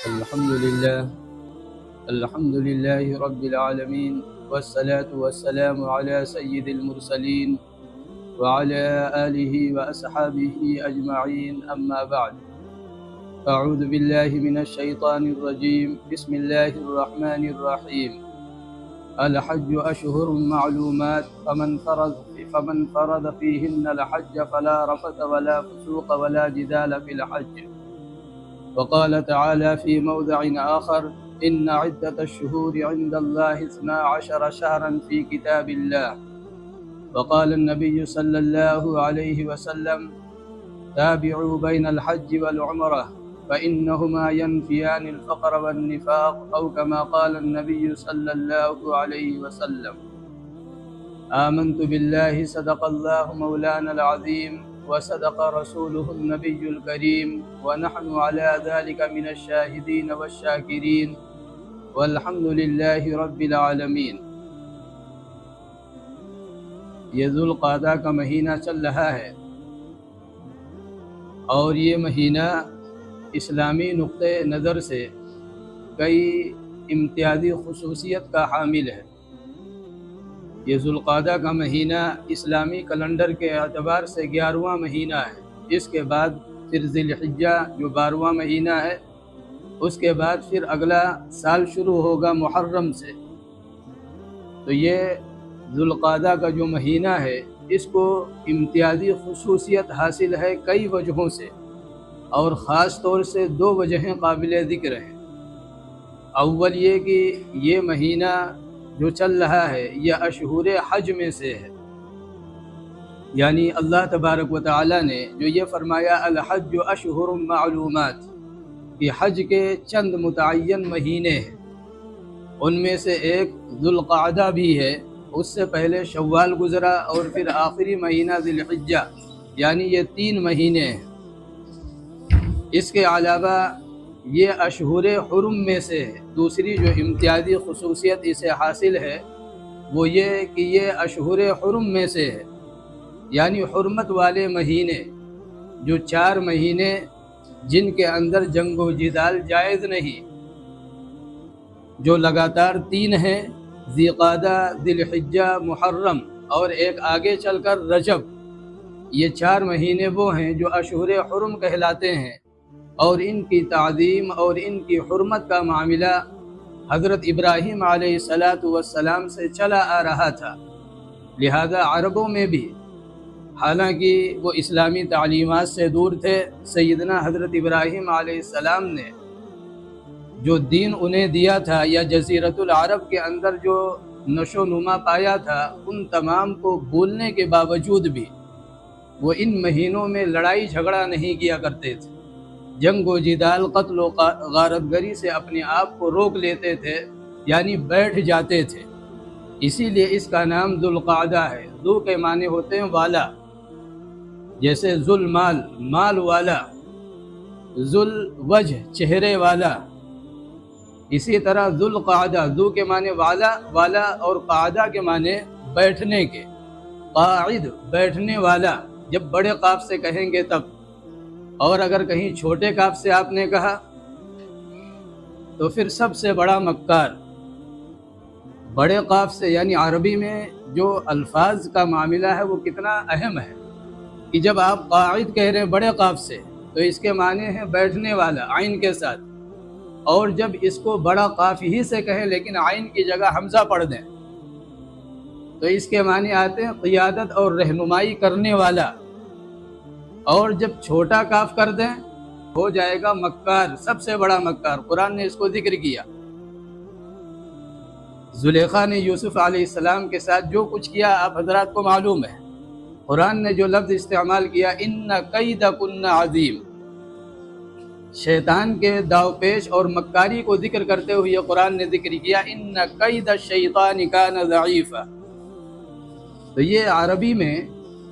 الحمد لله رب العالمين، والصلاة والسلام على سيد المرسلين وعلى آله وأصحابه أجمعين، أما بعد. أعوذ بالله من الشيطان الرجيم، بسم الله الرحمن الرحيم. الحج أشهر معلومات، فمن فرض فيهن الحج فلا رفث ولا فسوق ولا جدال في الحج. وقال تعالى في موضع آخر: إن عدة الشهور عند الله 12 شهرا في كتاب الله. وقال النبي صلى الله عليه وسلم: تابعوا بين الحج والعمرة فإنهما ينفيان الفقر والنفاق، أو كما قال النبي صلى الله عليه وسلم. آمنت بالله صدق الله مولانا العظيم وصدق رسوله النبي الكريم، ونحن على ذلك من الشاهدين والشاكرين، والحمد لله رب العالمین۔ یہ ذوالقعدہ کا مہینہ چل رہا ہے، اور یہ مہینہ اسلامی نقطہ نظر سے کئی امتیازی خصوصیت کا حامل ہے۔ یہ ذوالقعدہ کا مہینہ اسلامی کیلنڈر کے اعتبار سے 11واں مہینہ ہے۔ اس کے بعد پھر ذی الحجہ جو 12واں مہینہ ہے، اس کے بعد پھر اگلا سال شروع ہوگا محرم سے۔ تو یہ ذوالقعدہ کا جو مہینہ ہے، اس کو امتیازی خصوصیت حاصل ہے کئی وجہوں سے، اور خاص طور سے 2 وجہیں قابل ذکر ہیں۔ اول یہ کہ یہ مہینہ جو چل رہا ہے یہ اشہور حج میں سے ہے، یعنی اللہ تبارک و تعالی نے جو یہ فرمایا الحج اشہر معلومات، کہ حج کے چند متعین مہینے ہیں، ان میں سے ایک ذوالقعدہ بھی ہے، اس سے پہلے شوال گزرا، اور پھر آخری مہینہ ذی الحجہ، یعنی یہ 3 مہینے ہیں۔ اس کے علاوہ یہ اشہور حرم میں سے ہے۔ دوسری جو امتیازی خصوصیت اسے حاصل ہے وہ یہ کہ یہ اشہور حرم میں سے ہے، یعنی حرمت والے مہینے، جو 4 مہینے جن کے اندر جنگ و جدال جائز نہیں، جو لگاتار 3 ہیں: ذی قعدہ، ذی الحجہ، محرم، اور ایک آگے چل کر رجب۔ یہ 4 مہینے وہ ہیں جو اشہور حرم کہلاتے ہیں، اور ان کی تعظیم اور ان کی حرمت کا معاملہ حضرت ابراہیم علیہ السلام سے چلا آ رہا تھا۔ لہذا عربوں میں بھی، حالانکہ وہ اسلامی تعلیمات سے دور تھے، سیدنا حضرت ابراہیم علیہ السلام نے جو دین انہیں دیا تھا، یا جزیرۃ العرب کے اندر جو نشو و نما پایا تھا، ان تمام کو بھولنے کے باوجود بھی وہ ان مہینوں میں لڑائی جھگڑا نہیں کیا کرتے تھے۔ جنگ و جدال، قتل و غارت گری سے اپنے آپ کو روک لیتے تھے، یعنی بیٹھ جاتے تھے۔ اسی لیے اس کا نام ذوالقعدہ ہے۔ ذو کے معنی ہوتے ہیں والا، جیسے ذوالمال، مال والا، ذوالوجہ، چہرے والا۔ اسی طرح ذوالقعدہ، ذو کے معنی والا، اور قعدہ کے معنی بیٹھنے کے۔ قاعد، بیٹھنے والا، جب بڑے قاف سے کہیں گے تب، اور اگر کہیں چھوٹے قاف سے آپ نے کہا تو پھر سب سے بڑا مکار۔ بڑے قاف سے، یعنی عربی میں جو الفاظ کا معاملہ ہے وہ کتنا اہم ہے، کہ جب آپ قاعد کہہ رہے ہیں بڑے قاف سے، تو اس کے معنی ہے بیٹھنے والا، عین کے ساتھ۔ اور جب اس کو بڑا قاف ہی سے کہیں لیکن عین کی جگہ حمزہ پڑھ دیں، تو اس کے معنی آتے ہیں قیادت اور رہنمائی کرنے والا۔ اور جب چھوٹا کاف کر دیں ہو جائے گا مکار، سب سے بڑا مکار۔ قرآن نے اس کو ذکر کیا۔ زلیخا نے یوسف علیہ السلام کے ساتھ جو کچھ کیا آپ حضرات کو معلوم ہے۔ قرآن نے جو لفظ استعمال کیا، ان کیدکن عظیم، شیطان کے داو پیش اور مکاری کو ذکر کرتے ہوئے قرآن نے ذکر کیا ان کید الشیطان کان ضعیفا۔ تو یہ عربی میں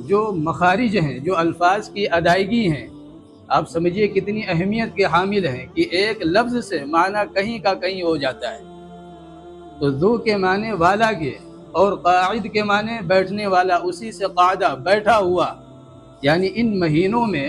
جو مخارج ہیں، جو الفاظ کی ادائیگی ہیں، آپ سمجھیے کتنی اہمیت کے حامل ہیں، کہ ایک لفظ سے معنی کہیں کا کہیں ہو جاتا ہے۔ تو ذو کے معنی والا کے، اور قاعد کے معنی بیٹھنے والا، اسی سے قعدہ، بیٹھا ہوا۔ یعنی ان مہینوں میں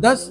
10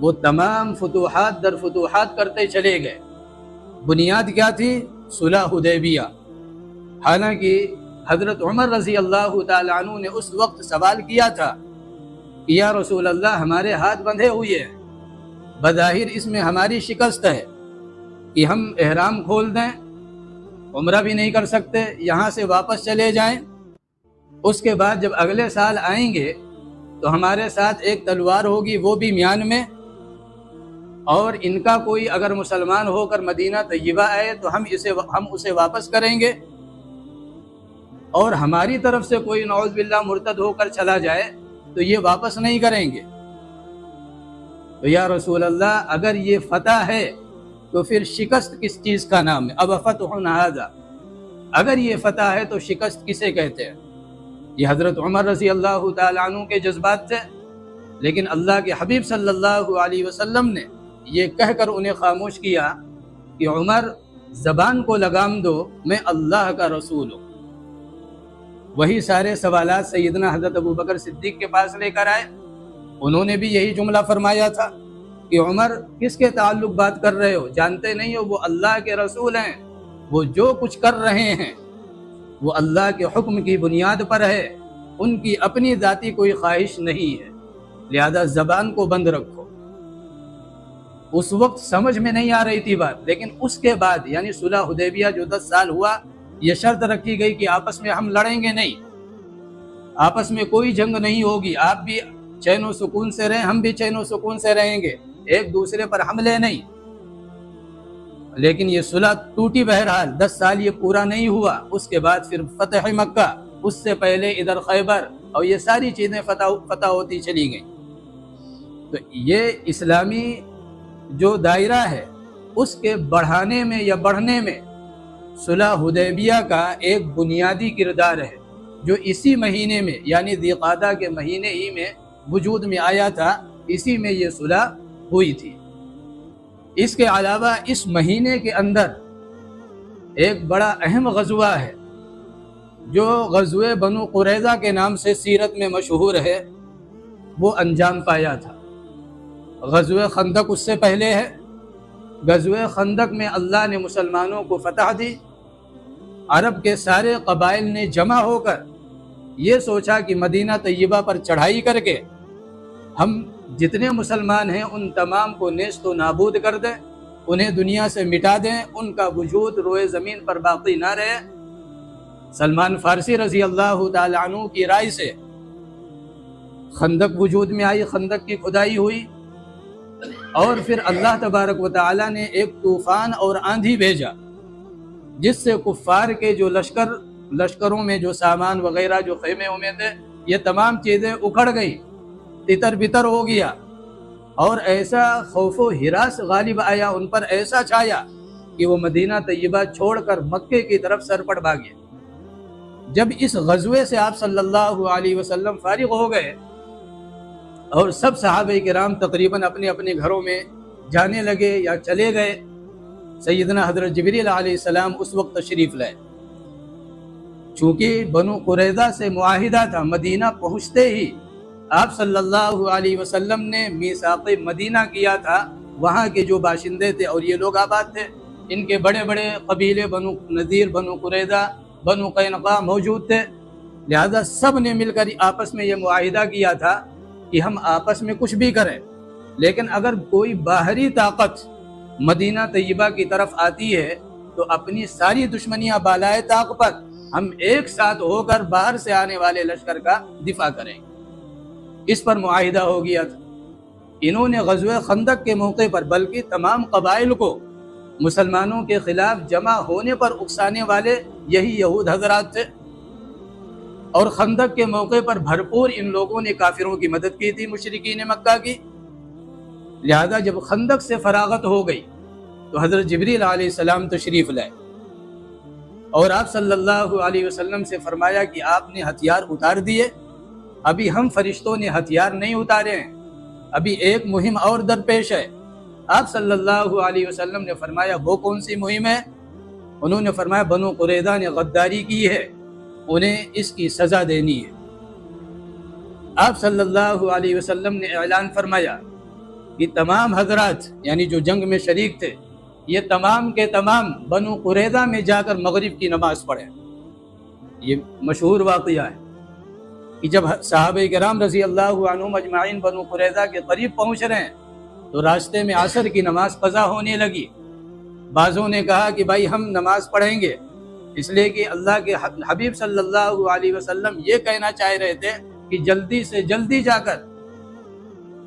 وہ تمام فتوحات در فتوحات کرتے چلے گئے۔ بنیاد کیا تھی؟ صلح حدیبیہ۔ حالانکہ حضرت عمر رضی اللہ تعالی عنہ نے اس وقت سوال کیا تھا کہ یا رسول اللہ، ہمارے ہاتھ بندھے ہوئے ہیں، بظاہر اس میں ہماری شکست ہے کہ ہم احرام کھول دیں، عمرہ بھی نہیں کر سکتے، یہاں سے واپس چلے جائیں، اس کے بعد جب اگلے سال آئیں گے تو ہمارے ساتھ ایک تلوار ہوگی، وہ بھی میان میں، اور ان کا کوئی اگر مسلمان ہو کر مدینہ طیبہ آئے تو ہم اسے واپس کریں گے، اور ہماری طرف سے کوئی نعوذ باللہ مرتد ہو کر چلا جائے تو یہ واپس نہیں کریں گے۔ تو یا رسول اللہ، اگر یہ فتح ہے تو پھر شکست کس چیز کا نام ہے؟ اب فتح ھذا، اگر یہ فتح ہے تو شکست کسے کہتے ہیں؟ یہ حضرت عمر رضی اللہ تعالی عنہ کے جذبات تھے، لیکن اللہ کے حبیب صلی اللہ علیہ وسلم نے یہ کہہ کر انہیں خاموش کیا کہ عمر، زبان کو لگام دو، میں اللہ کا رسول ہوں۔ وہی سارے سوالات سیدنا حضرت ابوبکر صدیق کے پاس لے کر آئے، انہوں نے بھی یہی جملہ فرمایا تھا کہ عمر، کس کے تعلق بات کر رہے ہو؟ جانتے نہیں ہو وہ اللہ کے رسول ہیں، وہ جو کچھ کر رہے ہیں وہ اللہ کے حکم کی بنیاد پر ہے، ان کی اپنی ذاتی کوئی خواہش نہیں ہے، لہذا زبان کو بند رکھو۔ اس وقت سمجھ میں نہیں آ رہی تھی بات، لیکن اس کے بعد یعنی صلح حدیبیہ جو 10 سال ہوا، یہ شرط رکھی گئی کہ آپس میں ہم لڑیں گے نہیں، آپس میں کوئی جنگ نہیں ہوگی، آپ بھی چین و سکون سے رہیں، ہم بھی چین و سکون سے رہیں گے، ایک دوسرے پر حملے نہیں۔ لیکن یہ صلح ٹوٹی، بہرحال 10 سال یہ پورا نہیں ہوا۔ اس کے بعد پھر فتح مکہ، اس سے پہلے ادھر خیبر، اور یہ ساری چیزیں فتح ہوتی چلی گئیں۔ تو یہ اسلامی جو دائرہ ہے اس کے بڑھانے میں یا بڑھنے میں صلح حدیبیہ کا ایک بنیادی کردار ہے، جو اسی مہینے میں یعنی ذی قعدہ کے مہینے ہی میں وجود میں آیا تھا، اسی میں یہ صلح ہوئی تھی۔ اس کے علاوہ اس مہینے کے اندر ایک بڑا اہم غزوہ ہے جو غزوہ بنو قریظہ کے نام سے سیرت میں مشہور ہے، وہ انجام پایا تھا۔ غزوہ خندق اس سے پہلے ہے۔ غزوہ خندق میں اللہ نے مسلمانوں کو فتح دی، عرب کے سارے قبائل نے جمع ہو کر یہ سوچا کہ مدینہ طیبہ پر چڑھائی کر کے ہم جتنے مسلمان ہیں ان تمام کو نیست و نابود کر دیں، انہیں دنیا سے مٹا دیں، ان کا وجود روئے زمین پر باقی نہ رہے۔ سلمان فارسی رضی اللہ تعالی عنہ کی رائے سے خندق وجود میں آئی، خندق کی کھدائی ہوئی، اور پھر اللہ تبارک و تعالی نے ایک طوفان اور آندھی بھیجا جس سے کفار کے جو لشکروں میں جو سامان وغیرہ جو خیمے میں تھے، یہ تمام چیزیں اکھڑ گئی، تتر بتر ہو گیا، اور ایسا خوف و ہراس غالب آیا ان پر، ایسا چھایا کہ وہ مدینہ طیبہ چھوڑ کر مکے کی طرف سرپٹ بھاگے۔ جب اس غزوے سے آپ صلی اللہ علیہ وسلم فارغ ہو گئے اور سب صحابہ کرام تقریباً اپنے اپنے گھروں میں جانے لگے یا چلے گئے، سیدنا حضرت جبریل علیہ السلام اس وقت تشریف لائے۔ چونکہ بنو قریظہ سے معاہدہ تھا، مدینہ پہنچتے ہی آپ صلی اللہ علیہ وسلم نے میثاق مدینہ کیا تھا، وہاں کے جو باشندے تھے اور یہ لوگ آباد تھے، ان کے بڑے بڑے قبیلے بنو نذیر، بنو قریظہ، بنو قینقاع موجود تھے، لہذا سب نے مل کر آپس میں یہ معاہدہ کیا تھا کہ ہم آپس میں کچھ بھی کریں، لیکن اگر کوئی باہری طاقت مدینہ طیبہ کی طرف آتی ہے تو اپنی ساری دشمنیاں بالائے طاق پر ہم ایک ساتھ ہو کر باہر سے آنے والے لشکر کا دفاع کریں گے۔ اس پر معاہدہ ہو گیا تھا۔ انہوں نے غزوہ خندق کے موقع پر بلکہ تمام قبائل کو مسلمانوں کے خلاف جمع ہونے پر اکسانے والے یہی یہود حضرات تھے، اور خندق کے موقع پر بھرپور ان لوگوں نے کافروں کی مدد کی تھی، مشرکین مکہ کی۔ لہذا جب خندق سے فراغت ہو گئی تو حضرت جبریل علیہ السلام تشریف لائے اور آپ صلی اللہ علیہ وسلم سے فرمایا کہ آپ نے ہتھیار اتار دیے، ابھی ہم فرشتوں نے ہتھیار نہیں اتارے ہیں، ابھی ایک مہم اور درپیش ہے۔ آپ صلی اللہ علیہ وسلم نے فرمایا وہ کون سی مہم ہے؟ انہوں نے فرمایا بنو قریظہ نے غداری کی ہے، انہیں اس کی سزا دینی ہے۔ آپ صلی اللہ علیہ وسلم نے اعلان فرمایا کہ تمام حضرات یعنی جو جنگ میں شریک تھے یہ تمام کے تمام بنو قریظہ میں جا کر مغرب کی نماز پڑھیں۔ یہ مشہور واقعہ ہے کہ جب صحابہ کرام رضی اللہ عنہم اجمعین بنو قریظہ کے قریب پہنچ رہے ہیں تو راستے میں عصر کی نماز قضا ہونے لگی۔ بعضوں نے کہا کہ بھائی ہم نماز پڑھیں گے، اس لیے کہ اللہ کے حبیب صلی اللہ علیہ وسلم یہ کہنا چاہ رہے تھے کہ جلدی سے جلدی جا کر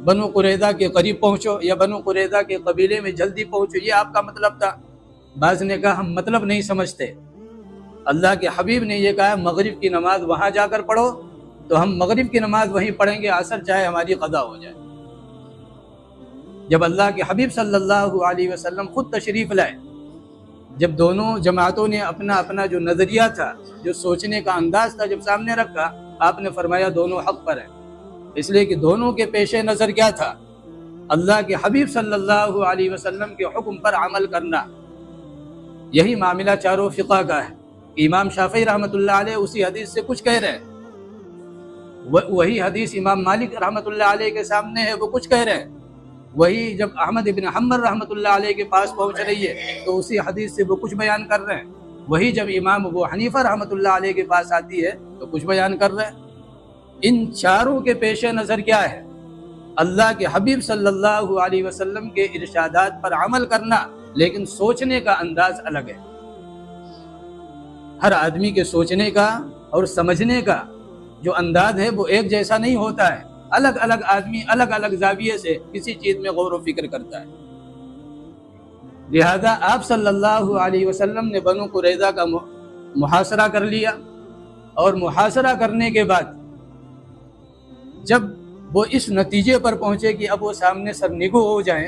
بنو قریظہ کے قریب پہنچو یا بنو قریظہ کے قبیلے میں جلدی پہنچو، یہ آپ کا مطلب تھا۔ بعض نے کہا ہم مطلب نہیں سمجھتے، اللہ کے حبیب نے یہ کہا مغرب کی نماز وہاں جا کر پڑھو تو ہم مغرب کی نماز وہیں پڑھیں گے، عصر چاہے ہماری قضا ہو جائے۔ جب اللہ کے حبیب صلی اللہ علیہ وسلم خود تشریف لائے، جب دونوں جماعتوں نے اپنا اپنا جو نظریہ تھا، جو سوچنے کا انداز تھا، جب سامنے رکھا، آپ نے فرمایا دونوں حق پر ہیں، اس لیے کہ دونوں کے پیش نظر کیا تھا؟ اللہ کے حبیب صلی اللہ علیہ وسلم کے حکم پر عمل کرنا۔ یہی معاملہ چاروں فقہ کا ہے۔ امام شافعی رحمۃ اللہ علیہ اسی حدیث سے کچھ کہہ رہے ہیں، وہی حدیث امام مالک رحمۃ اللہ علیہ کے سامنے ہے، وہ کچھ کہہ رہے ہیں۔ وہی جب احمد ابن حنبل رحمۃ اللہ علیہ کے پاس پہنچ رہی ہے تو اسی حدیث سے وہ کچھ بیان کر رہے ہیں۔ وہی جب امام ابو حنیفہ رحمۃ اللہ علیہ کے پاس آتی ہے تو کچھ بیان کر رہے ہیں۔ ان چاروں کے پیش نظر کیا ہے؟ اللہ کے حبیب صلی اللہ علیہ وسلم کے ارشادات پر عمل کرنا، لیکن سوچنے کا انداز الگ ہے۔ ہر آدمی کے سوچنے کا اور سمجھنے کا جو انداز ہے وہ ایک جیسا نہیں ہوتا ہے، الگ الگ آدمی الگ الگ زاویے سے کسی چیز میں غور و فکر کرتا ہے۔ لہذا آپ صلی اللہ علیہ وسلم نے بنو قریظہ کا محاصرہ کر لیا، اور محاصرہ کرنے کے بعد جب وہ اس نتیجے پر پہنچے کہ اب وہ سامنے سرنگو ہو جائیں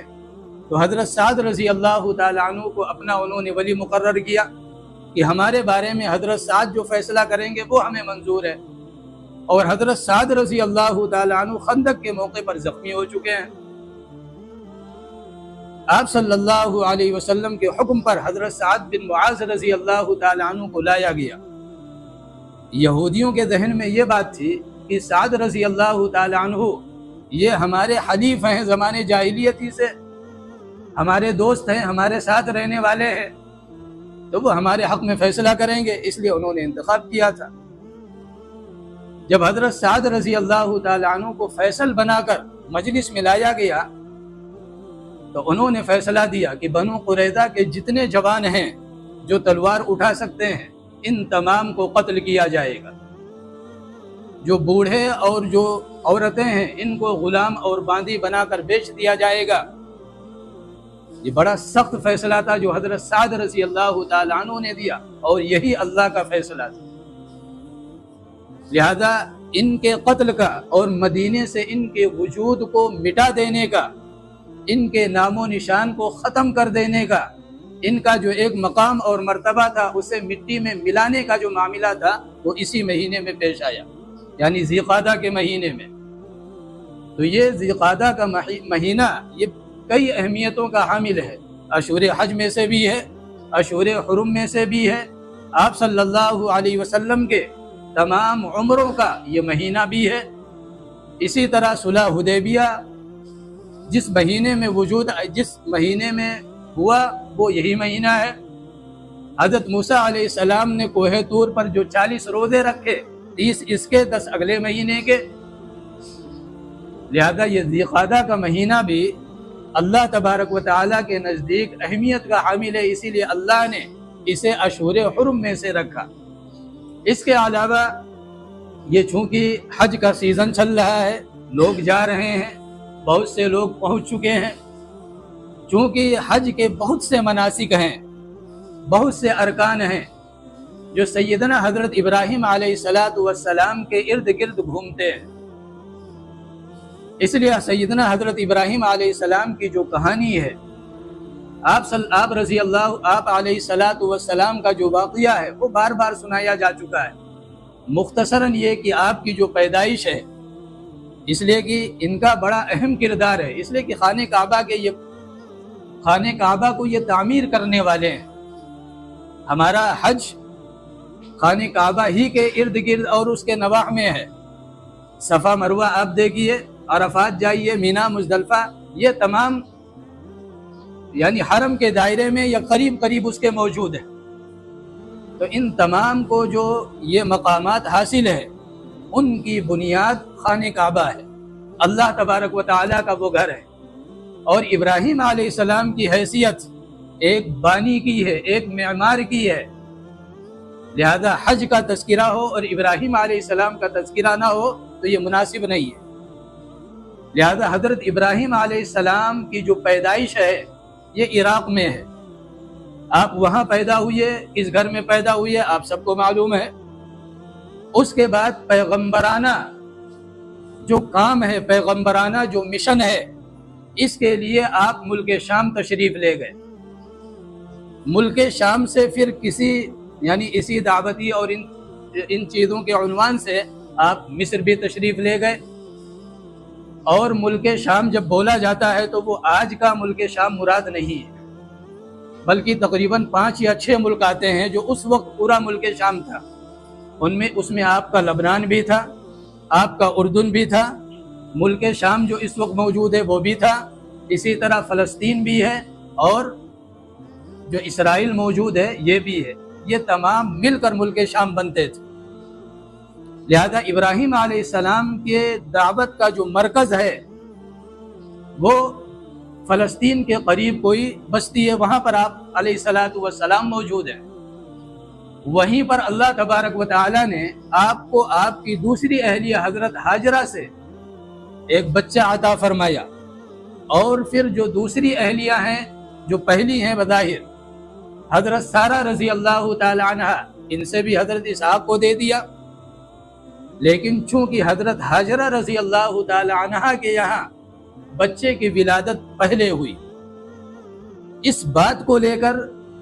تو حضرت سعد رضی اللہ تعالیٰ عنہ کو اپنا انہوں نے ولی مقرر کیا کہ ہمارے بارے میں حضرت سعد جو فیصلہ کریں گے وہ ہمیں منظور ہے۔ اور حضرت سعد رضی اللہ تعالیٰ عنہ خندق کے موقع پر زخمی ہو چکے ہیں۔ آپ صلی اللہ علیہ وسلم کے حکم پر حضرت سعد بن معاذ رضی اللہ تعالیٰ عنہ کو لایا گیا۔ یہودیوں کے ذہن میں یہ بات تھی کہ سعد رضی اللہ تعالیٰ عنہ یہ ہمارے حلیف ہیں، زمانے جاہلیتی سے ہمارے دوست ہیں، ہمارے ساتھ رہنے والے ہیں، تو وہ ہمارے حق میں فیصلہ کریں گے، اس لیے انہوں نے انتخاب کیا تھا۔ جب حضرت سعد رضی اللہ تعالیٰ عنہ کو فیصل بنا کر مجلس میں لایا گیا تو انہوں نے فیصلہ دیا کہ بنو قریظہ کے جتنے جوان ہیں جو تلوار اٹھا سکتے ہیں ان تمام کو قتل کیا جائے گا، جو بوڑھے اور جو عورتیں ہیں ان کو غلام اور باندی بنا کر بیچ دیا جائے گا۔ یہ بڑا سخت فیصلہ تھا جو حضرت سعد رضی اللہ تعالیٰ عنہ نے دیا، اور یہی اللہ کا فیصلہ تھا۔ لہذا ان کے قتل کا اور مدینے سے ان کے وجود کو مٹا دینے کا، ان کے نام و نشان کو ختم کر دینے کا، ان کا جو ایک مقام اور مرتبہ تھا اسے مٹی میں ملانے کا جو معاملہ تھا وہ اسی مہینے میں پیش آیا، یعنی ذی قعدہ کے مہینے میں۔ تو یہ ذی قعدہ کا مہینہ یہ کئی اہمیتوں کا حامل ہے، اشہر حج میں سے بھی ہے، اشہر حرم میں سے بھی ہے، آپ صلی اللہ علیہ وسلم کے تمام عمروں کا یہ مہینہ بھی ہے۔ اسی طرح صلح حدیبیہ جس مہینے میں ہوا وہ یہی مہینہ ہے۔ حضرت موسیٰ علیہ السلام نے کوہ طور پر جو 40 روزے رکھے، 30 اس کے 10 اگلے مہینے کے۔ لہذا یہ ذی قعدہ کا مہینہ بھی اللہ تبارک و تعالیٰ کے نزدیک اہمیت کا حامل ہے، اسی لیے اللہ نے اسے اشہر حرم میں سے رکھا۔ اس کے علاوہ یہ چونکہ حج کا سیزن چل رہا ہے، لوگ جا رہے ہیں، بہت سے لوگ پہنچ چکے ہیں، چونکہ حج کے بہت سے مناسک ہیں، بہت سے ارکان ہیں جو سیدنا حضرت ابراہیم علیہ السلام کے ارد گرد گھومتے ہیں۔ اس لیے سیدنا حضرت ابراہیم علیہ السلام کی جو کہانی ہے، آپ رضی اللہ علیہ السلام کا جو واقعہ ہے وہ بار بار سنایا جا چکا ہے۔ مختصراً یہ کہ آپ کی جو پیدائش ہے، اس لیے کہ ان کا بڑا اہم کردار ہے، اس لیے کہ خانہ کعبہ کو یہ تعمیر کرنے والے ہیں۔ ہمارا حج خانہ کعبہ ہی کے ارد گرد اور اس کے نواح میں ہے۔ صفا مروہ آپ دیکھیے، عرفات جائیے، مینا مزدلفہ، یہ تمام یعنی حرم کے دائرے میں یا قریب قریب اس کے موجود ہیں۔ تو ان تمام کو جو یہ مقامات حاصل ہے ان کی بنیاد خانہ کعبہ ہے، اللہ تبارک و تعالیٰ کا وہ گھر ہے، اور ابراہیم علیہ السلام کی حیثیت ایک بانی کی ہے، ایک معمار کی ہے، لہذا حج کا تذکرہ ہو اور ابراہیم علیہ السلام کا تذکرہ نہ ہو تو یہ مناسب نہیں ہے۔ لہذا حضرت ابراہیم علیہ السلام کی جو پیدائش ہے یہ عراق میں ہے، آپ وہاں پیدا ہوئے، اس گھر میں پیدا ہوئے، آپ سب کو معلوم ہے۔ اس کے بعد پیغمبرانہ جو کام ہے، پیغمبرانہ جو مشن ہے، اس کے لیے آپ ملک شام تشریف لے گئے۔ ملک شام سے پھر یعنی اسی دعوتی اور ان چیزوں کے عنوان سے آپ مصر بھی تشریف لے گئے۔ اور ملک شام جب بولا جاتا ہے تو وہ آج کا ملک شام مراد نہیں ہے، بلکہ تقریباً 5 یا 6 ملک آتے ہیں جو اس وقت پورا ملک شام تھا۔ اس میں آپ کا لبنان بھی تھا، آپ کا اردن بھی تھا، ملک شام جو اس وقت موجود ہے وہ بھی تھا، اسی طرح فلسطین بھی ہے، اور جو اسرائیل موجود ہے یہ بھی ہے۔ یہ تمام مل کر ملک شام بنتے تھے۔ لہذا ابراہیم علیہ السلام کے دعوت کا جو مرکز ہے وہ فلسطین کے قریب کوئی بستی ہے، وہاں پر آپ علیہ السلام موجود ہیں۔ وہیں پر اللہ تبارک و تعالی نے آپ کو آپ کی دوسری اہلیہ حضرت ہاجرہ سے ایک بچہ عطا فرمایا، اور پھر جو دوسری اہلیہ ہیں، جو پہلی ہیں بظاہر حضرت سارہ رضی اللہ تعالی عنہ، ان سے بھی حضرت اسحاق کو دے دیا۔ لیکن چونکہ حضرت ہاجرہ رضی اللہ تعالی عنہ کے یہاں بچے کی ولادت پہلے ہوئی، اس بات کو لے کر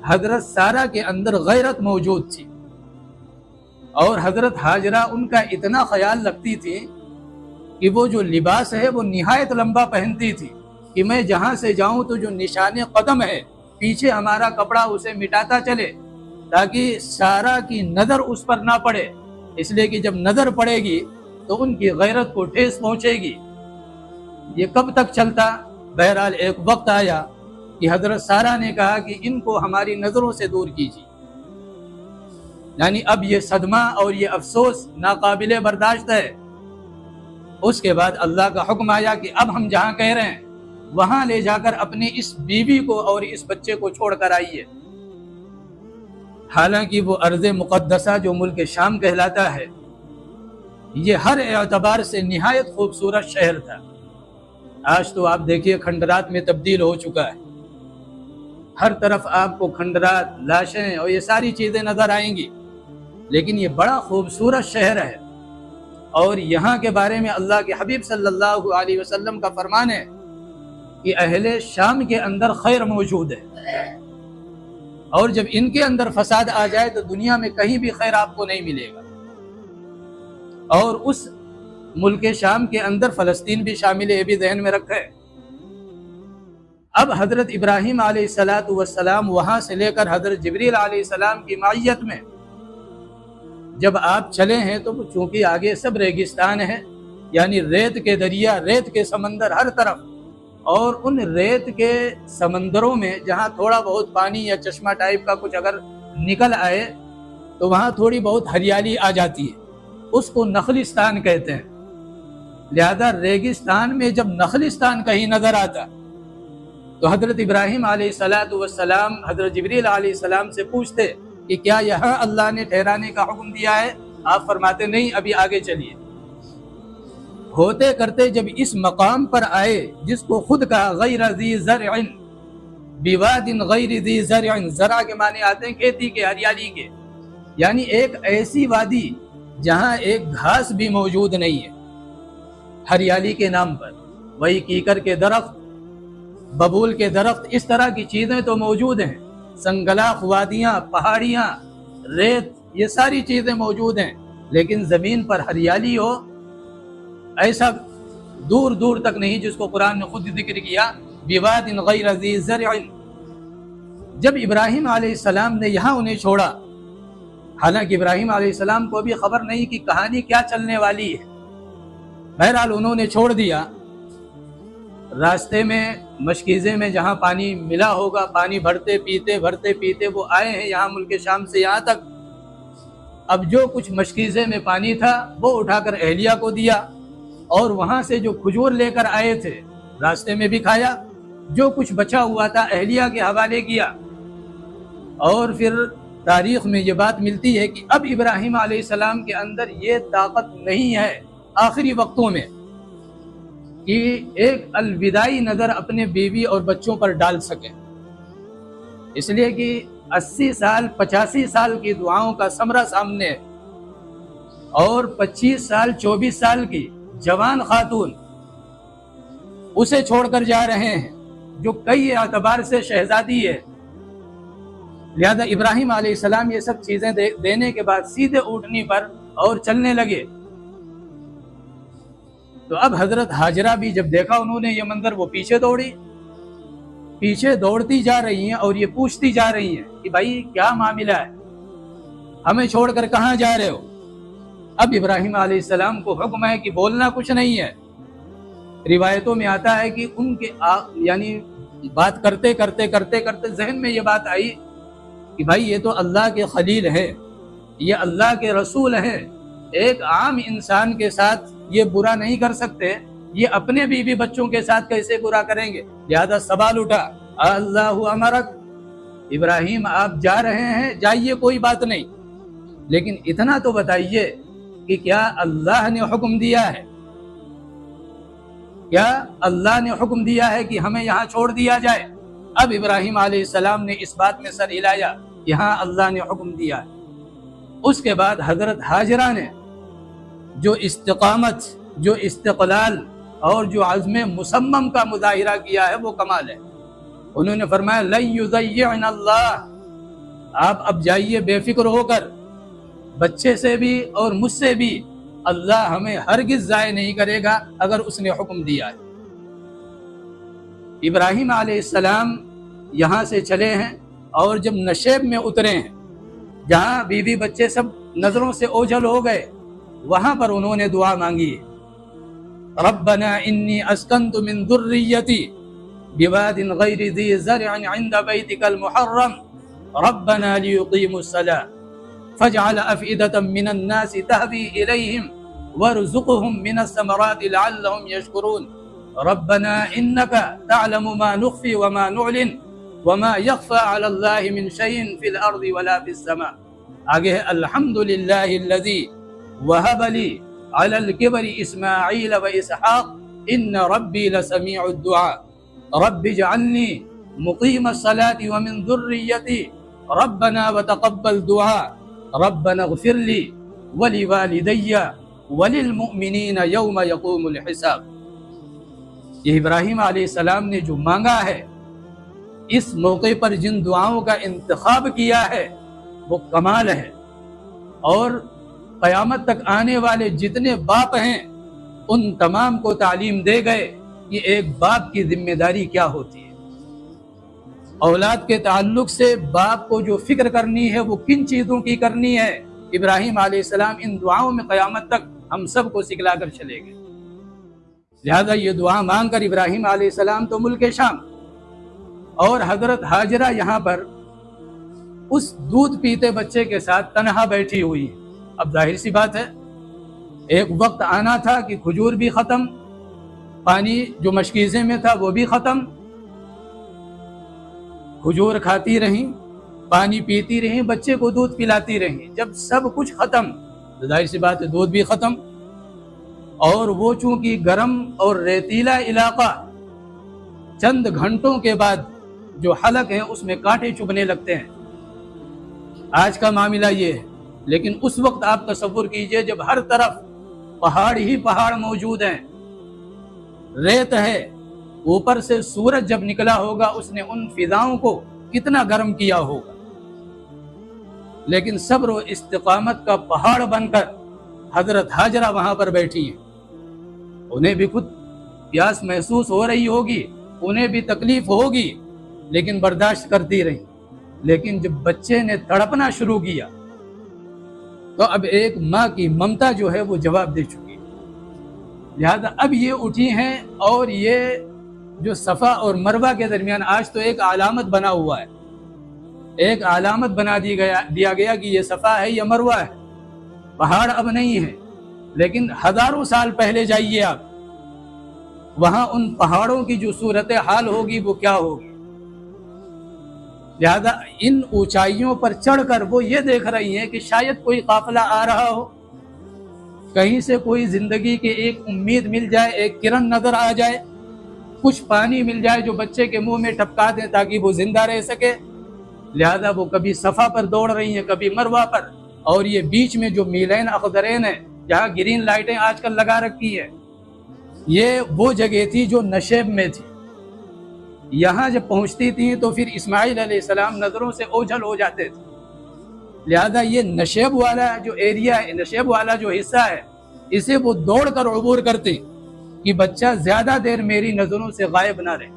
حضرت سارہ کے اندر غیرت موجود تھی، اور حضرت ہاجرہ ان کا اتنا خیال رکھتی تھی کہ وہ جو لباس ہے وہ نہایت لمبا پہنتی تھی، کہ میں جہاں سے جاؤں تو جو نشان قدم ہے پیچھے ہمارا کپڑا اسے مٹاتا چلے، تاکہ سارہ کی نظر اس پر نہ پڑے، اس لیے کہ جب نظر پڑے گی تو ان کی غیرت کو ٹھیس پہنچے گی۔ یہ کب تک چلتا؟ بہرحال ایک وقت آیا کہ حضرت سارہ نے کہا کہ ان کو ہماری نظروں سے دور کیجیے، یعنی اب یہ صدمہ اور یہ افسوس ناقابل برداشت ہے۔ اس کے بعد اللہ کا حکم آیا کہ اب ہم جہاں کہہ رہے ہیں وہاں لے جا کر اپنی اس بیوی کو اور اس بچے کو چھوڑ کر آئیے۔ حالانکہ وہ ارض مقدسہ جو ملک شام کہلاتا ہے یہ ہر اعتبار سے نہایت خوبصورت شہر تھا۔ آج تو آپ دیکھیے کھنڈرات میں تبدیل ہو چکا ہے، ہر طرف آپ کو کھنڈرات، لاشیں اور یہ ساری چیزیں نظر آئیں گی، لیکن یہ بڑا خوبصورت شہر ہے، اور یہاں کے بارے میں اللہ کے حبیب صلی اللہ علیہ وسلم کا فرمان ہے کہ اہل شام کے اندر خیر موجود ہے، اور جب ان کے اندر فساد آ جائے تو دنیا میں کہیں بھی خیر آپ کو نہیں ملے گا۔ اور اس ملک شام کے اندر فلسطین بھی شامل ہے، یہ بھی ذہن میں رکھے۔ اب حضرت ابراہیم علیہ السلام وہاں سے لے کر حضرت جبریل علیہ السلام کی معیت میں جب آپ چلے ہیں تو چونکہ آگے سب ریگستان ہے، یعنی ریت کے دریا، ریت کے سمندر ہر طرف، اور ان ریت کے سمندروں میں جہاں تھوڑا بہت پانی یا چشمہ ٹائپ کا کچھ اگر نکل آئے تو وہاں تھوڑی بہت ہریالی آ جاتی ہے، اس کو نخلستان کہتے ہیں۔ لہذا ریگستان میں جب نخلستان کہیں نظر آتا تو حضرت ابراہیم علیہ السلام حضرت جبریل علیہ السلام سے پوچھتے کہ کیا یہاں اللہ نے ٹھہرانے کا حکم دیا ہے؟ آپ فرماتے نہیں، ابھی آگے چلیے۔ ہوتے کرتے جب اس مقام پر آئے جس کو خود کہا غیر ذی زرع بواد غیر ذی زرع، زرع کے معنی آتے ہیں کھیتی کے، ہریالی کے، یعنی ایک ایسی وادی جہاں ایک گھاس بھی موجود نہیں ہے، ہریالی کے نام پر وہی کیکر کے درخت، ببول کے درخت، اس طرح کی چیزیں تو موجود ہیں، سنگلاخ وادیاں، پہاڑیاں، ریت، یہ ساری چیزیں موجود ہیں، لیکن زمین پر ہریالی ہو ایسا دور دور تک نہیں، جس کو قرآن نے خود ذکر کیا بواد غیر ذی زرع۔ جب ابراہیم علیہ السلام نے یہاں انہیں چھوڑا، حالانکہ ابراہیم علیہ السلام کو بھی خبر نہیں کہ کہانی کیا چلنے والی ہے، بہرحال انہوں نے چھوڑ دیا۔ راستے میں مشکیزے میں جہاں پانی ملا ہوگا، پانی بھرتے پیتے وہ آئے ہیں یہاں ملک شام سے یہاں تک۔ اب جو کچھ مشکیزے میں پانی تھا وہ اٹھا کر اہلیہ کو دیا، اور وہاں سے جو کھجور لے کر آئے تھے راستے میں بھی کھایا، جو کچھ بچا ہوا تھا اہلیہ کے حوالے کیا۔ اور پھر تاریخ میں یہ بات ملتی ہے کہ اب ابراہیم علیہ السلام کے اندر یہ طاقت نہیں ہے آخری وقتوں میں کہ ایک الوداعی نظر اپنے بیوی اور بچوں پر ڈال سکیں، اس لیے کہ 80 سال 85 سال کی دعاؤں کا ثمرہ سامنے ہے، اور 25 سال 24 سال کی جوان خاتون اسے چھوڑ کر جا رہے ہیں جو کئی اعتبار سے شہزادی ہے۔ لہذا ابراہیم علیہ السلام یہ سب چیزیں دینے کے بعد سیدھے اونٹنی پر اور چلنے لگے۔ تو اب حضرت ہاجرہ بھی جب دیکھا انہوں نے یہ منظر، وہ پیچھے دوڑتی جا رہی ہیں اور یہ پوچھتی جا رہی ہیں کہ بھائی کیا معاملہ ہے، ہمیں چھوڑ کر کہاں جا رہے ہو؟ اب ابراہیم علیہ السلام کو حکم ہے کہ بولنا کچھ نہیں ہے۔ روایتوں میں آتا ہے کہ ان کے یعنی بات کرتے ذہن میں یہ بات آئی کہ بھائی یہ تو اللہ کے خلیل ہے، یہ اللہ کے رسول ہے، ایک عام انسان کے ساتھ یہ برا نہیں کر سکتے، یہ اپنے بیوی بچوں کے ساتھ کیسے برا کریں گے؟ لہذا سوال اٹھا، اللہ امرک، ابراہیم آپ جا رہے ہیں، جائیے کوئی بات نہیں، لیکن اتنا تو بتائیے کہ کیا اللہ نے حکم دیا ہے؟ کیا اللہ نے حکم دیا ہے کہ ہمیں یہاں چھوڑ دیا جائے؟ اب ابراہیم علیہ السلام نے اس بات میں سر ہلایا کہ ہاں اللہ نے حکم دیا ہے۔ اس کے بعد حضرت ہاجرہ نے جو استقامت، جو استقلال اور جو عزم مصمم کا مظاہرہ کیا ہے وہ کمال ہے۔ انہوں نے فرمایا لن یضیعنا اللہ، آپ اب جائیے بے فکر ہو کر، بچے سے بھی اور مجھ سے بھی اللہ ہمیں ہرگز ضائع نہیں کرے گا اگر اس نے حکم دیا ہے۔ ابراہیم علیہ السلام یہاں سے چلے ہیں اور جب نشیب میں اترے ہیں، جہاں بیوی بچے سب نظروں سے اوجھل ہو گئے، وہاں پر انہوں نے دعا مانگی، ربنا انی اسکنت من ذریتی بواد غیر ذی زرع عند بیتک المحرم ربنا لیقیموا الصلاة فاجعل افئدة من الناس تهوی الیہم وارزقهم من الثمرات لعلهم يشکرون ربنا انك تعلم ما نخفي وما نعلن وما يخفى على الله من شيء في الارض ولا في السماء۔ آگے ہے الحمدللہ الذی وهب لي على الكبر اسماعیل واسحاق ان ربی لسمیع الدعاء رب اجعلنی مقیم الصلاة ومن ذریتی ربنا وتقبل دعاء ربنا اغفر لی ولوالدی وللمؤمنین یوم یقوم الحساب۔ یہ ابراہیم علیہ السلام نے جو مانگا ہے، اس موقع پر جن دعاؤں کا انتخاب کیا ہے وہ کمال ہے، اور قیامت تک آنے والے جتنے باپ ہیں ان تمام کو تعلیم دے گئے کہ ایک باپ کی ذمہ داری کیا ہوتی ہے، اولاد کے تعلق سے باپ کو جو فکر کرنی ہے وہ کن چیزوں کی کرنی ہے۔ ابراہیم علیہ السلام ان دعاؤں میں قیامت تک ہم سب کو سکھلا کر چلے گئے۔ لہذا یہ دعا مانگ کر ابراہیم علیہ السلام تو ملک شام، اور حضرت ہاجرہ یہاں پر اس دودھ پیتے بچے کے ساتھ تنہا بیٹھی ہوئی ہے۔ اب ظاہر سی بات ہے ایک وقت آنا تھا کہ کھجور بھی ختم، پانی جو مشکیزے میں تھا وہ بھی ختم، کھجور کھاتی رہیں، پانی پیتی رہیں، بچے کو دودھ پلاتی رہیں۔ جب سب کچھ ختم تو ظاہر سی بات ہے دودھ بھی ختم، اور وہ چونکہ گرم اور ریتیلا علاقہ، چند گھنٹوں کے بعد جو حلق ہیں اس میں کانٹے چبھنے لگتے ہیں۔ آج کا معاملہ یہ ہے، لیکن اس وقت آپ تصور کیجئے جب ہر طرف پہاڑ ہی پہاڑ موجود ہیں، ریت ہے، اوپر سے سورج جب نکلا ہوگا اس نے ان فضاؤں کو کتنا گرم کیا ہوگا، لیکن صبر و استقامت کا پہاڑ بن کر حضرت ہاجرہ وہاں پر بیٹھی ہیں۔ انہیں بھی خود پیاس محسوس ہو رہی ہوگی، انہیں بھی تکلیف ہوگی، لیکن برداشت کرتی رہی۔ لیکن جب بچے نے تڑپنا شروع کیا تو اب ایک ماں کی ممتا جو ہے وہ جواب دے چکی ہے۔ لہذا اب یہ اٹھی ہیں اور یہ جو صفا اور مروہ کے درمیان آج تو ایک علامت بنا ہوا ہے، ایک علامت بنا دیا گیا کہ یہ صفا ہے یا مروہ ہے، پہاڑ اب نہیں ہے، لیکن ہزاروں سال پہلے جائیے آپ، وہاں ان پہاڑوں کی جو صورت حال ہوگی وہ کیا ہوگی۔ لہذا ان اونچائیوں پر چڑھ کر وہ یہ دیکھ رہی ہیں کہ شاید کوئی قافلہ آ رہا ہو، کہیں سے کوئی زندگی کی ایک امید مل جائے، ایک کرن نظر آ جائے، کچھ پانی مل جائے جو بچے کے منہ میں ٹپکا دیں تاکہ وہ زندہ رہ سکے۔ لہذا وہ کبھی صفا پر دوڑ رہی ہیں، کبھی مروہ پر، اور یہ بیچ میں جو میلین اخضرین ہے جہاں گرین لائٹیں آج کل لگا رکھی ہے، یہ وہ جگہ تھی جو نشیب میں تھی۔ یہاں جب پہنچتی تھیں تو پھر اسماعیل علیہ السلام نظروں سے اوجھل ہو جاتے تھے۔ لہذا یہ نشیب والا جو ایریا ہے، نشیب والا جو حصہ ہے، اسے وہ دوڑ کر عبور کرتے کہ بچہ زیادہ دیر میری نظروں سے غائب نہ رہے۔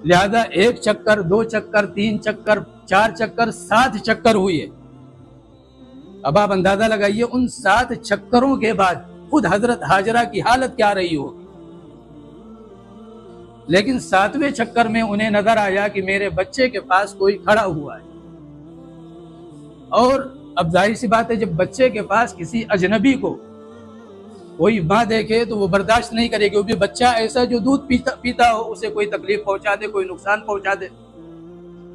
لہذا 1 چکر، 2 چکر، 3 چکر، 4 چکر، 7 چکر ہوئے۔ اب آپ اندازہ لگائیے ان 7 چکروں کے بعد خود حضرت ہاجرہ کی حالت کیا رہی ہوگی۔ لیکن 7ویں چکر میں انہیں نظر آیا کہ میرے بچے کے پاس کوئی کھڑا ہوا ہے، اور اب ظاہر سی بات ہے جب بچے کے پاس کسی اجنبی کو کوئی ماں دیکھے تو وہ برداشت نہیں کرے گی، وہ بھی بچہ ایسا جو دودھ پیتا ہو، اسے کوئی تکلیف پہنچا دے، کوئی نقصان پہنچا دے۔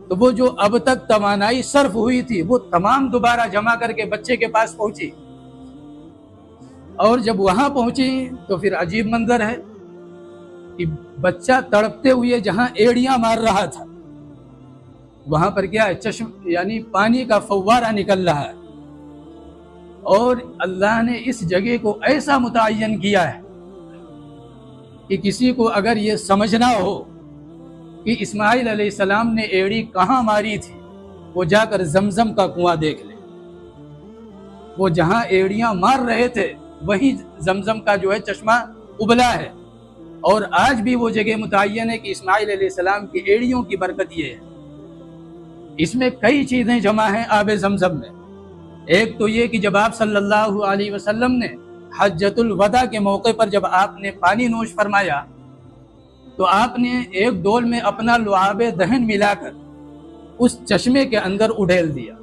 تو وہ جو اب تک توانائی صرف ہوئی تھی وہ تمام دوبارہ جمع کر کے بچے کے پاس پہنچی، اور جب وہاں پہنچی تو پھر عجیب منظر ہے کہ بچہ تڑپتے ہوئے جہاں ایڑیاں مار رہا تھا وہاں پر کیا ہے، چشم یعنی پانی کا فوارہ نکل رہا ہے، اور اللہ نے اس جگہ کو ایسا متعین کیا ہے کہ کسی کو اگر یہ سمجھنا ہو کہ اسماعیل علیہ السلام نے ایڑی کہاں ماری تھی، وہ جا کر زمزم کا کنواں دیکھ لے۔ وہ جہاں ایڑیاں مار رہے تھے وہیں زمزم کا جو ہے چشمہ ابلا ہے، اور آج بھی وہ جگہ متعین ہے کہ اسماعیل علیہ السلام کی ایڑیوں کی برکت یہ ہے۔ اس میں کئی چیزیں جمع ہیں آب زمزم میں۔ ایک تو یہ کہ جب آپ صلی اللہ علیہ وسلم نے حجۃ الوداع کے موقع پر جب آپ نے پانی نوش فرمایا تو آپ نے ایک ڈول میں اپنا لعاب دہن ملا کر اس چشمے کے اندر اڈیل دیا،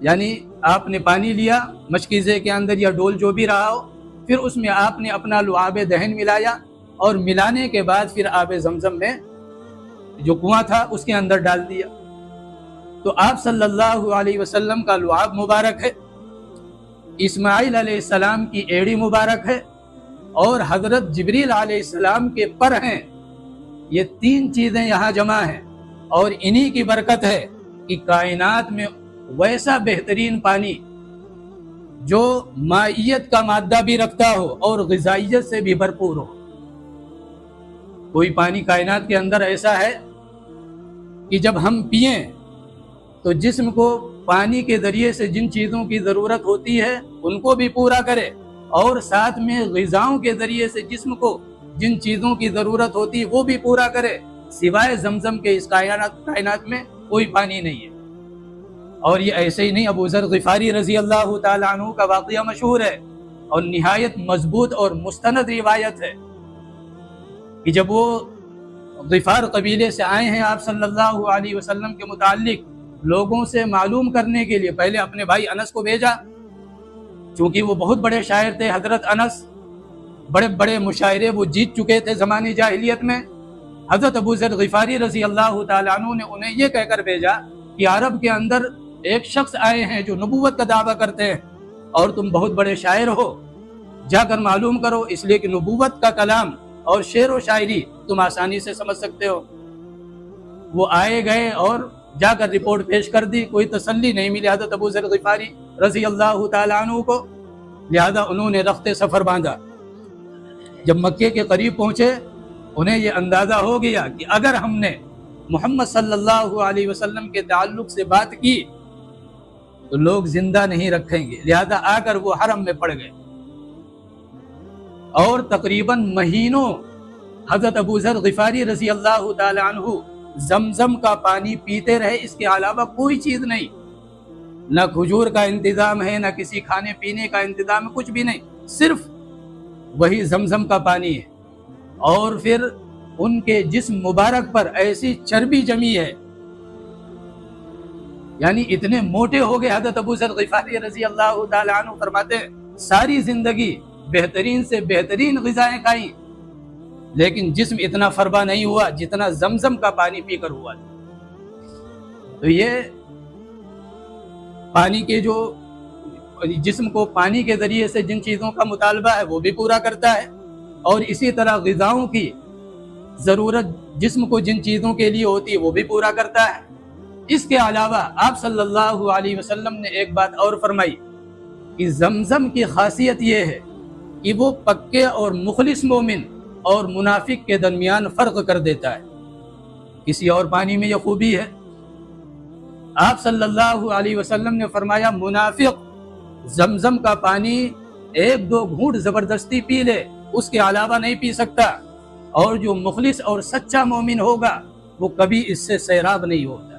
یعنی آپ نے پانی لیا مشکیزے کے اندر یا ڈول جو بھی رہا ہو، پھر اس میں آپ نے اپنا لعاب دہن ملایا، اور ملانے کے بعد پھر آب زمزم میں جو کنواں تھا اس کے اندر ڈال دیا۔ تو آپ صلی اللہ علیہ وسلم کا لعاب مبارک ہے، اسماعیل علیہ السلام کی ایڑی مبارک ہے، اور حضرت جبریل علیہ السلام کے پر ہیں۔ یہ 3 چیزیں یہاں جمع ہیں، اور انہی کی برکت ہے کہ کائنات میں ویسا بہترین پانی جو مائیت کا مادہ بھی رکھتا ہو اور غذائیت سے بھی بھرپور ہو، کوئی پانی کائنات کے اندر ایسا ہے کہ جب ہم پئیں تو جسم کو پانی کے ذریعے سے جن چیزوں کی ضرورت ہوتی ہے ان کو بھی پورا کرے، اور ساتھ میں غذاؤں کے ذریعے سے جسم کو جن چیزوں کی ضرورت ہوتی ہے وہ بھی پورا کرے۔ سوائے زمزم کے اس کائنات میں کوئی پانی نہیں ہے۔ اور یہ ایسے ہی نہیں، ابو ذر غفاری رضی اللہ تعالیٰ عنہ کا واقعہ مشہور ہے، اور نہایت مضبوط اور مستند روایت ہے کہ جب وہ غفار قبیلے سے آئے ہیں آپ صلی اللہ علیہ وسلم کے متعلق لوگوں سے معلوم کرنے کے لیے، پہلے اپنے بھائی انس کو بھیجا، چونکہ وہ بہت بڑے شاعر تھے حضرت انس، بڑے بڑے مشاعرے وہ جیت چکے تھے زمانے جاہلیت میں۔ حضرت ابو ذر غفاری رضی اللہ تعالیٰ عنہ نے انہیں یہ کہہ کر بھیجا کہ عرب کے اندر ایک شخص آئے ہیں جو نبوت کا دعویٰ کرتے ہیں، اور تم بہت بڑے شاعر ہو، جا کر معلوم کرو، اس لیے کہ نبوت کا کلام اور شعر و شاعری تم آسانی سے سمجھ سکتے ہو۔ وہ آئے گئے اور جا کر رپورٹ پیش کر دی، کوئی تسلی نہیں ملی حضرت ابو ذر غفاری رضی اللہ تعالیٰ عنہ کو، لہذا انہوں نے رخت سفر باندھا۔ جب مکے کے قریب پہنچے انہیں یہ اندازہ ہو گیا کہ اگر ہم نے محمد صلی اللہ علیہ وسلم کے تعلق سے بات کی تو لوگ زندہ نہیں رکھیں گے، لہذا آ کر وہ حرم میں پڑ گئے، اور تقریباً مہینوں حضرت ابو ذر غفاری رضی اللہ تعالی عنہ زمزم کا پانی پیتے رہے، اس کے علاوہ کوئی چیز نہیں، نہ کھجور کا انتظام ہے، نہ کسی کھانے پینے کا انتظام ہے، کچھ بھی نہیں، صرف وہی زمزم کا پانی ہے۔ اور پھر ان کے جسم مبارک پر ایسی چربی جمی ہے، یعنی اتنے موٹے ہو گئے۔ حضرت ابو ذر غفاری رضی اللہ تعالی عنہ فرماتے ہیں ساری زندگی بہترین سے بہترین غذائیں کھائیں، لیکن جسم اتنا فربا نہیں ہوا جتنا زمزم کا پانی پی کر ہوا۔ تو یہ پانی کے جو جسم کو پانی کے ذریعے سے جن چیزوں کا مطالبہ ہے وہ بھی پورا کرتا ہے، اور اسی طرح غذاؤں کی ضرورت جسم کو جن چیزوں کے لیے ہوتی ہے وہ بھی پورا کرتا ہے۔ اس کے علاوہ آپ صلی اللہ علیہ وسلم نے ایک بات اور فرمائی کہ زمزم کی خاصیت یہ ہے کہ وہ پکے اور مخلص مومن اور منافق کے درمیان فرق کر دیتا ہے۔ کسی اور پانی میں یہ خوبی ہے؟ آپ صلی اللہ علیہ وسلم نے فرمایا منافق زمزم کا پانی ایک دو گھونٹ زبردستی پی لے، اس کے علاوہ نہیں پی سکتا، اور جو مخلص اور سچا مومن ہوگا وہ کبھی اس سے سیراب نہیں ہوتا۔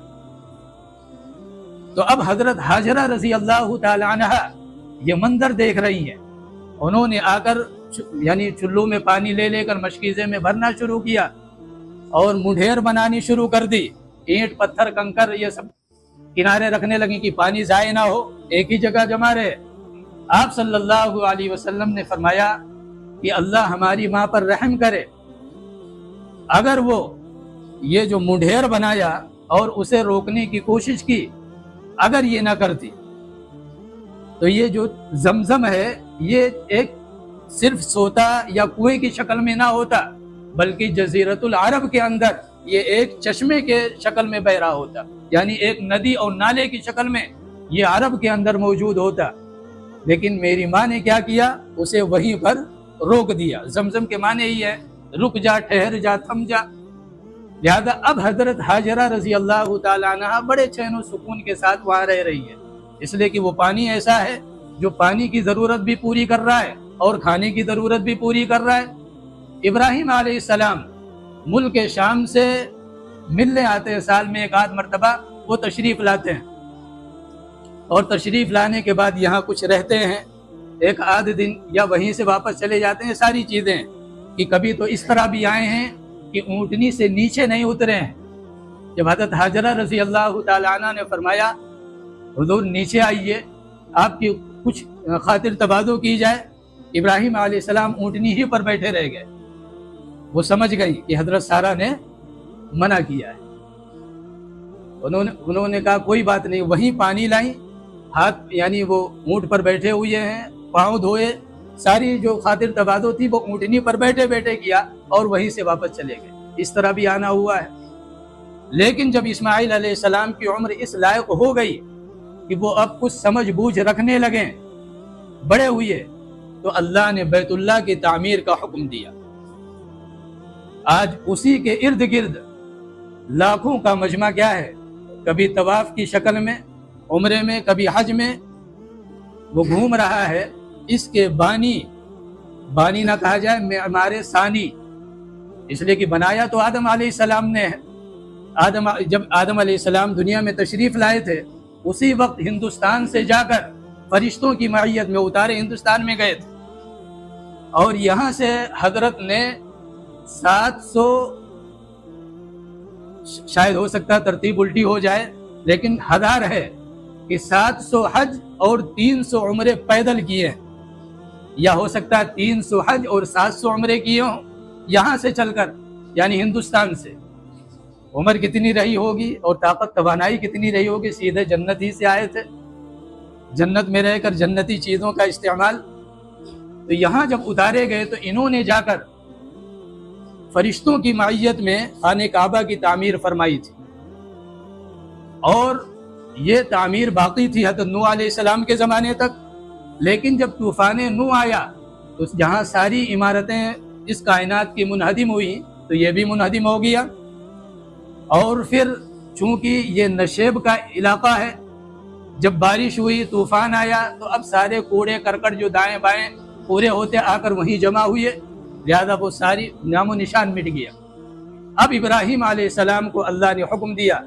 تو اب حضرت ہاجرہ رضی اللہ تعالی عنہ یہ منظر دیکھ رہی ہیں، انہوں نے آ کر یعنی چلو میں پانی لے لے کر مشکیزے میں بھرنا شروع کیا اور منڈھیر بنانی شروع کر دی، اینٹ پتھر کنکر یہ سب کنارے رکھنے لگی کہ پانی ضائع نہ ہو، ایک ہی جگہ جمع رہے۔ آپ صلی اللہ علیہ وسلم نے فرمایا کہ اللہ ہماری ماں پر رحم کرے، اگر وہ یہ جو منڈھیر بنایا اور اسے روکنے کی کوشش کی، اگر یہ نہ کرتی تو یہ جو زمزم ہے یہ ایک صرف سوتا یا کنویں کی شکل میں نہ ہوتا، بلکہ جزیرۃ العرب کے اندر یہ ایک چشمے کے شکل میں بہ رہا ہوتا، یعنی ایک ندی اور نالے کی شکل میں یہ عرب کے اندر موجود ہوتا۔ لیکن میری ماں نے کیا کیا؟ اسے وہیں پر روک دیا۔ زمزم کے معنی ہی ہے رک جا، ٹھہر جا، تھم جا۔ لہذا اب حضرت ہاجرہ رضی اللہ تعالی عنہ بڑے چین و سکون کے ساتھ وہاں رہ رہی ہے، اس لیے کہ وہ پانی ایسا ہے جو پانی کی ضرورت بھی پوری کر رہا ہے اور کھانے کی ضرورت بھی پوری کر رہا ہے۔ ابراہیم علیہ السلام ملک شام سے ملنے آتے ہیں، سال میں ایک آدھ مرتبہ وہ تشریف لاتے ہیں، اور تشریف لانے کے بعد یہاں کچھ رہتے ہیں ایک آدھ دن، یا وہیں سے واپس چلے جاتے ہیں۔ ساری چیزیں کہ کبھی تو اس طرح بھی آئے ہیں کہ اونٹنی سے نیچے نہیں اترے ہیں۔ جب حضرت ہاجرہ رضی اللہ تعالی عنہ نے فرمایا حضور نیچے آئیے، آپ کی کچھ خاطر تبادل کی جائے، ابراہیم علیہ السلام اونٹنی ہی پر بیٹھے رہ گئے۔ وہ سمجھ گئی کہ حضرت سارہ نے منع کیا ہے۔ انہوں نے کہا کوئی بات نہیں، وہیں پانی لائیں، ہاتھ یعنی وہ اونٹ پر بیٹھے ہوئے ہیں، پاؤں دھوئے، ساری جو خاطر تبادل تھی وہ اونٹنی پر بیٹھے بیٹھے کیا اور وہیں سے واپس چلے گئے۔ اس طرح بھی آنا ہوا ہے۔ لیکن جب اسماعیل علیہ السلام کی عمر اس لائق ہو گئی کہ وہ اب کچھ سمجھ بوجھ رکھنے لگے، بڑے ہوئے، تو اللہ نے بیت اللہ کی تعمیر کا حکم دیا۔ آج اسی کے ارد گرد لاکھوں کا مجمع کیا ہے، کبھی طواف کی شکل میں، عمرے میں، کبھی حج میں وہ گھوم رہا ہے۔ اس کے بانی نہ کہا جائے، معمار ثانی، اس لیے کہ بنایا تو آدم علیہ السلام نے ہے۔ جب آدم علیہ السلام دنیا میں تشریف لائے تھے، اسی وقت ہندوستان سے جا کر فرشتوں کی معیت میں اتارے ہندوستان میں گئے تھے، اور یہاں سے حضرت نے 700 شاید ہو سکتا ترتیب الٹی ہو جائے، لیکن ہزار ہے کہ 700 حج اور 300 عمرے پیدل کیے ہیں، یا ہو سکتا ہے 300 حج اور 700 عمرے کیے ہوں یہاں سے چل کر، یعنی ہندوستان سے۔ عمر کتنی رہی ہوگی اور طاقت توانائی کتنی رہی ہوگی، سیدھے جنت ہی سے آئے تھے، جنت میں رہ کر جنتی چیزوں کا استعمال۔ تو یہاں جب اتارے گئے تو انہوں نے جا کر فرشتوں کی معیت میں خانہ کعبہ کی تعمیر فرمائی تھی، اور یہ تعمیر باقی تھی حضرت نوح علیہ السلام کے زمانے تک۔ لیکن جب طوفان نوح آیا تو جہاں ساری عمارتیں اس کائنات کی منہدم ہوئی تو یہ بھی منہدم ہو گیا، اور پھر چونکہ یہ نشیب کا علاقہ ہے، جب بارش ہوئی، طوفان آیا، تو اب سارے کوڑے کرکٹ جو دائیں بائیں پورے ہوتے آ کر وہیں جمع ہوئے، لہذا وہ ساری نام و نشان مٹ گیا۔ اب ابراہیم علیہ السلام کو اللہ نے حکم دیا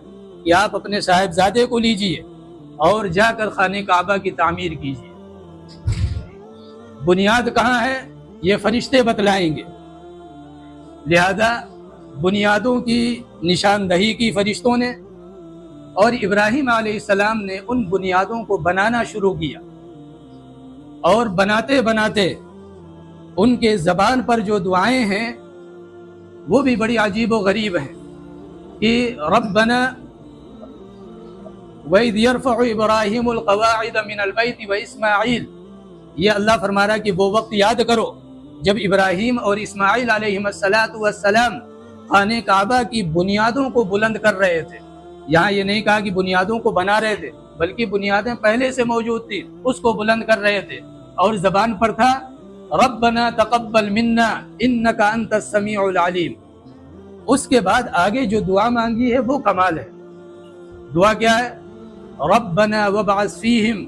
کہ آپ اپنے صاحبزادے کو لیجئے اور جا کر خانہ کعبہ کی تعمیر کیجئے۔ بنیاد کہاں ہے یہ فرشتے بتلائیں گے، لہذا بنیادوں کی نشاندہی کی فرشتوں نے، اور ابراہیم علیہ السلام نے ان بنیادوں کو بنانا شروع کیا، اور بناتے بناتے ان کے زبان پر جو دعائیں ہیں وہ بھی بڑی عجیب و غریب ہیں کہ ربنا وَإِذْ يَرْفَعُ إِبْرَاهِيمُ الْقَوَاعِدَ مِنَ الْبَيْتِ وَإِسْمَاعِيلُ، یہ اللہ فرما رہا کہ وہ وقت یاد کرو جب ابراہیم اور اسماعیل علیہم السلام خانہ کعبہ کی بنیادوں کو بلند کر رہے تھے۔ یہاں یہ نہیں کہا کہ بنیادوں کو بنا رہے تھے، بلکہ بنیادیں پہلے سے موجود تھی، اس کو بلند کر رہے تھے، اور زبان پر تھا ربنا تقبل منا انک انت السمیع العلیم۔ اس کے بعد آگے جو دعا مانگی ہے وہ کمال ہے۔ دعا کیا ہے؟ ربنا وابعث فیہم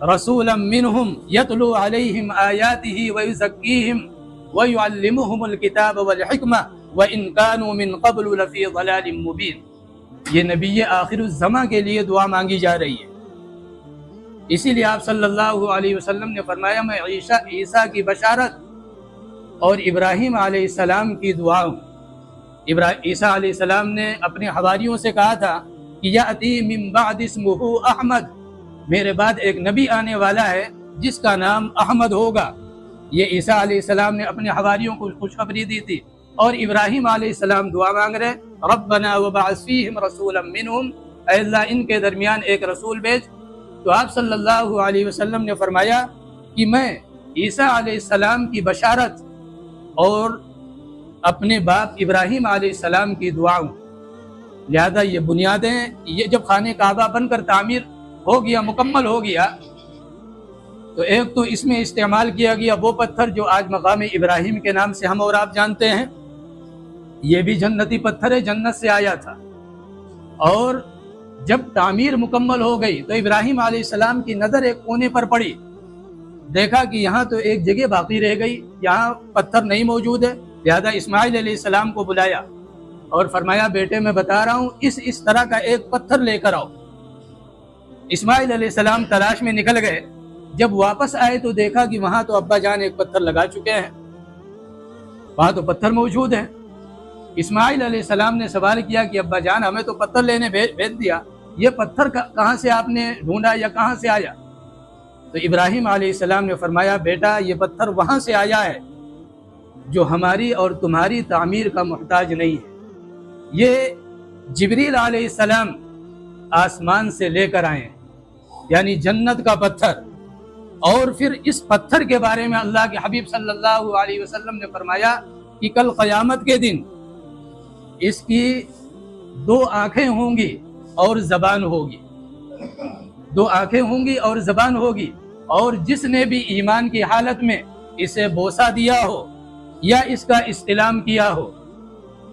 رسولا منہم یتلو علیہم آیاتہ ویزکیہم ویعلمہم الکتاب والحکمہ وان کانوا من قبل لفی ضلال مبین۔ یہ نبی آخر الزماں کے لیے دعا مانگی جا رہی ہے۔ اسی لیے آپ صلی اللہ علیہ وسلم نے فرمایا میں عیسیٰ کی بشارت اور ابراہیم علیہ السلام کی دعا ہوں۔ عیسیٰ علیہ السلام نے اپنے حواریوں سے کہا تھا کہ یأتی من بعد اسمہ احمد، میرے بعد ایک نبی آنے والا ہے جس کا نام احمد ہوگا۔ یہ عیسیٰ علیہ السلام نے اپنے حواریوں کو خوشخبری دی تھی، اور ابراہیم علیہ السلام دعا مانگ رہے ربنا وبعث فیہم رسولا منہم، اے اللہ ان کے درمیان ایک رسول بھیج۔ تو آپ صلی اللہ علیہ وسلم نے فرمایا کہ میں عیسیٰ علیہ السلام کی بشارت اور اپنے باپ ابراہیم علیہ السلام کی دعا ہوں۔ لہذا یہ بنیادیں، یہ جب خانہ کعبہ بن کر تعمیر ہو گیا، مکمل ہو گیا، تو ایک تو اس میں استعمال کیا گیا وہ پتھر جو آج مقام ابراہیم کے نام سے ہم اور آپ جانتے ہیں، یہ بھی جنتی پتھر ہے، جنت سے آیا تھا۔ اور جب تعمیر مکمل ہو گئی تو ابراہیم علیہ السلام کی نظر ایک کونے پر پڑی، دیکھا کہ یہاں تو ایک جگہ باقی رہ گئی، یہاں پتھر نہیں موجود ہے، لہذا اسماعیل علیہ السلام کو بلایا اور فرمایا بیٹے میں بتا رہا ہوں اس طرح کا ایک پتھر لے کر آؤ۔ اسماعیل علیہ السلام تلاش میں نکل گئے، جب واپس آئے تو دیکھا کہ وہاں تو ابا جان ایک پتھر لگا چکے ہیں، وہاں تو پتھر موجود ہیں۔ اسماعیل علیہ السلام نے سوال کیا کہ ابا جان ہمیں تو پتھر لینے بھیج دیا، یہ پتھر کہاں سے آپ نے ڈھونڈا یا کہاں سے آیا؟ تو ابراہیم علیہ السلام نے فرمایا بیٹا یہ پتھر وہاں سے آیا ہے جو ہماری اور تمہاری تعمیر کا محتاج نہیں ہے، یہ جبریل علیہ السلام آسمان سے لے کر آئے، یعنی جنت کا پتھر۔ اور پھر اس پتھر کے بارے میں اللہ کے حبیب صلی اللہ علیہ وسلم نے فرمایا کہ کل قیامت کے دن اس کی 2 آنکھیں ہوں گی اور زبان ہوگی، 2 آنکھیں ہوں گی اور زبان ہوگی، اور جس نے بھی ایمان کی حالت میں اسے بوسہ دیا ہو یا اس کا استلام کیا ہو،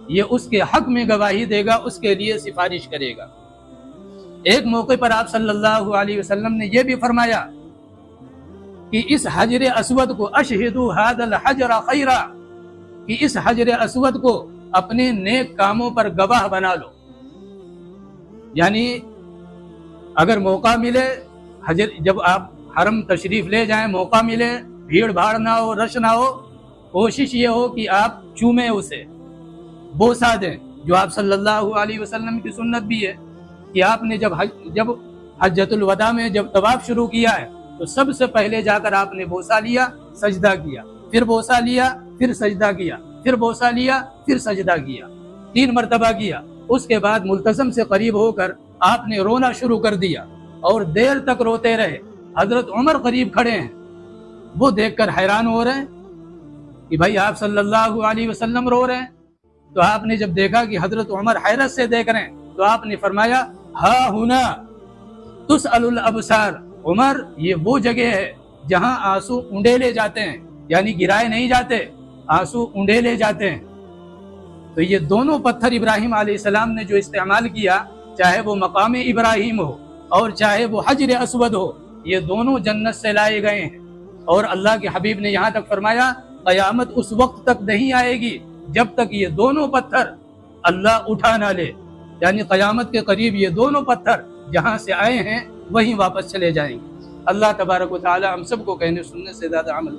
یہ اس کے حق میں گواہی دے گا، اس کے لیے سفارش کرے گا۔ ایک موقع پر آپ صلی اللہ علیہ وسلم نے یہ بھی فرمایا کہ اس حجر اسود کو اشہدوا ھذا الحجر خیرا، کہ اس حجر اسود کو اپنے نیک کاموں پر گواہ بنا لو۔ یعنی اگر موقع ملے، جب آپ حرم تشریف لے جائیں، موقع ملے، بھیڑ بھاڑ نہ ہو، رش نہ ہو، کوشش یہ ہو کہ آپ چومیں اسے، بوسہ دیں، جو آپ صلی اللہ علیہ وسلم کی سنت بھی ہے کہ آپ نے جب حجۃ الوداع میں جب طواف شروع کیا ہے تو سب سے پہلے جا کر آپ نے بوسہ لیا، سجدہ کیا، پھر بوسہ لیا، پھر سجدہ کیا، پھر بوسہ لیا، پھر سجدہ کیا، 3 مرتبہ کیا۔ اس کے بعد ملتزم سے قریب ہو کر آپ نے رونا شروع کر دیا اور دیر تک روتے رہے۔ حضرت عمر قریب کھڑے ہیں، وہ دیکھ کر حیران ہو رہے ہیں کہ بھائی آپ صلی اللہ علیہ وسلم رو رہے ہیں۔ تو آپ نے جب دیکھا کہ حضرت عمر حیرت سے دیکھ رہے ہیں تو آپ نے فرمایا ہا ہنا تسأل الابصار، عمر یہ وہ جگہ ہے جہاں آنسو اونڈیلے جاتے ہیں، یعنی گرائے نہیں جاتے، آنسو اونڈیلے جاتے ہیں۔ تو یہ دونوں پتھر ابراہیم علیہ السلام نے جو استعمال کیا، چاہے وہ مقام ابراہیم ہو اور چاہے وہ حجر اسود ہو، یہ دونوں جنت سے لائے گئے ہیں۔ اور اللہ کے حبیب نے یہاں تک فرمایا قیامت اس وقت تک نہیں آئے گی جب تک یہ دونوں پتھر اللہ اٹھا نہ لے، یعنی قیامت کے قریب یہ دونوں پتھر جہاں سے آئے ہیں وہیں واپس چلے جائیں گے۔ اللہ تبارک و تعالی ہم سب کو کہنے سننے سے زیادہ عمل